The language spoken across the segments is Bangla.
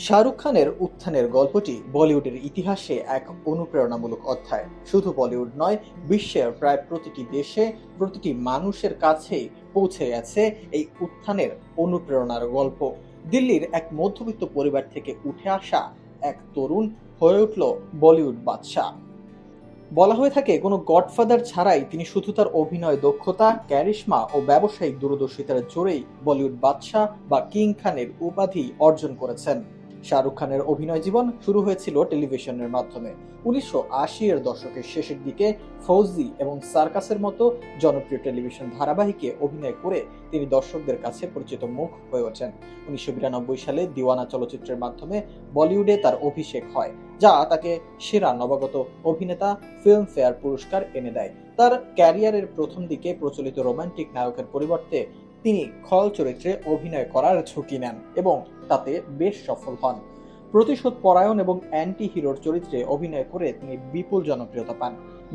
শাহরুখ খানের উত্থানের গল্পটি বলিউডের ইতিহাসে এক অনুপ্রেরণামূলক অধ্যায়। শুধু বলিউড নয়, বিশ্বের প্রায় প্রতিটি দেশে, প্রতিটি মানুষের কাছেই পৌঁছে গেছে এই উত্থানের অনুপ্রেরণার গল্প। দিল্লির এক মধ্যবিত্ত পরিবার থেকে উঠে আসা এক তরুণ হয়ে উঠল বলিউড বাদশা। বলা হয়ে থাকে, কোনো গডফাদার ছাড়াই তিনি শুধু তার অভিনয় দক্ষতা, ক্যারিশমা ও ব্যবসায়িক দূরদর্শিতার জোরেই বলিউড বাদশাহ বা কিং খানের উপাধি অর্জন করেছেন। শাহরুখ খানের অভিনয় জীবন শুরু হয়েছিল টেলিভিশনের মাধ্যমে। ১৯৮০-এর দশকের শেষের দিকে ফৌজি এবং সার্কাসের মতো জনপ্রিয় টেলিভিশন ধারাবাহিকে অভিনয় করে তিনি দর্শকদের কাছে পরিচিত মুখ হয়ে ওঠেন। ১৯৯২ সালে দিওয়ানা চলচ্চিত্রের মাধ্যমে বলিউডে তার অভিষেক হয়, যা তাকে সেরা নবাগত অভিনেতা ফিল্মফেয়ার পুরস্কার এনে দেয়। তার ক্যারিয়ারের প্রথম দিকে প্রচলিত রোমান্টিক নায়কের পরিবর্তে তিনি খল চরিত্রে অভিনয় করার ঝুঁকি নেন এবং তাতে বেশ সফল হন। প্রতিশোধ পরায়ণ এবং অ্যান্টি হিরোর চরিত্রে অভিনয় করে তিনি বিপুল জনপ্রিয়তা পান।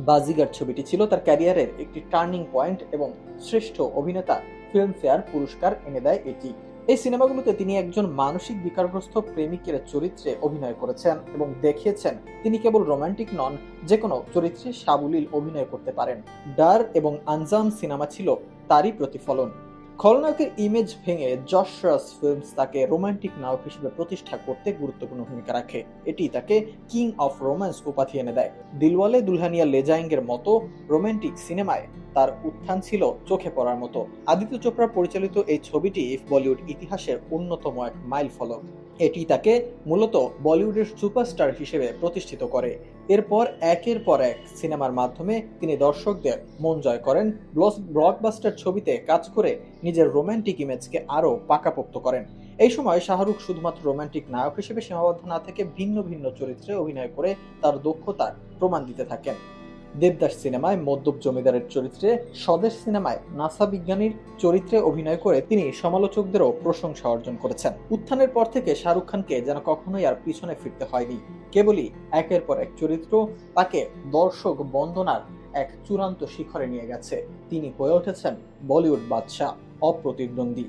বাজিগার ছবিটি ছিল তার ক্যারিয়ারের একটি টার্নিং পয়েন্ট এবং শ্রেষ্ঠ অভিনেতা ফিল্মফেয়ার পুরস্কার এনে দেয় এটি। এই সিনেমাগুলোতে তিনি একজন মানসিক বিকারগ্রস্ত প্রেমিকের চরিত্রে অভিনয় করেছেন এবং দেখিয়েছেন তিনি কেবল রোমান্টিক নন, যে কোনো চরিত্রে সাবলীল অভিনয় করতে পারেন। ডার এবং আনজাম সিনেমা ছিল তারই প্রতিফলন। খলনায়কের ইমেজ ভেঙে যশ রাজ ফিল্মস তাকে রোমান্টিক নায়ক হিসেবে প্রতিষ্ঠা করতে গুরুত্বপূর্ণ ভূমিকা রাখে। এটি তাকে কিং অফ রোম্যান্স উপাধি এনে দেয়। দিলওয়ালে দুলহানিয়া লে জায়েঙ্গের মতো রোমান্টিক সিনেমায় তার উত্থান ছিল চোখে পড়ার মতো। আদিত্য চোপড়া পরিচালিত এই ছবিটি বলিউড ইতিহাসের অন্যতম এক মাইল ফলক। এটি তাকে মূলত বলিউডের সুপারস্টার হিসেবে প্রতিষ্ঠিত করে। এরপর একের পর এক সিনেমার মাধ্যমে তিনি দর্শকদের মন জয় করেন। ব্লকবাস্টার ছবিতে কাজ করে নিজের রোমান্টিক ইমেজকে আরও পাকাপোক্ত করেন। এই সময় শাহরুখ শুধুমাত্র রোমান্টিক নায়ক হিসেবে সীমাবদ্ধ না থেকে ভিন্ন ভিন্ন চরিত্রে অভিনয় করে তার দক্ষতার প্রমাণ দিতে থাকেন। দেবদাস সিনেমায় মদ্যপ জমিদারের চরিত্রে, স্বদেশ সিনেমায় নাসা বিজ্ঞানীর চরিত্রে অভিনয় করে তিনি সমালোচকদেরও প্রশংসা অর্জন করেছেন। উত্থানের পর থেকে শাহরুখ খানকে যেন কখনোই আর পিছনে ফিরতে হয়নি। কেবলই একের পর এক চরিত্র তাকে দর্শক বন্দনার এক চূড়ান্ত শিখরে নিয়ে গেছে। তিনি হয়ে উঠেছেন বলিউড বাদশা, অপ্রতিদ্বন্দ্বী।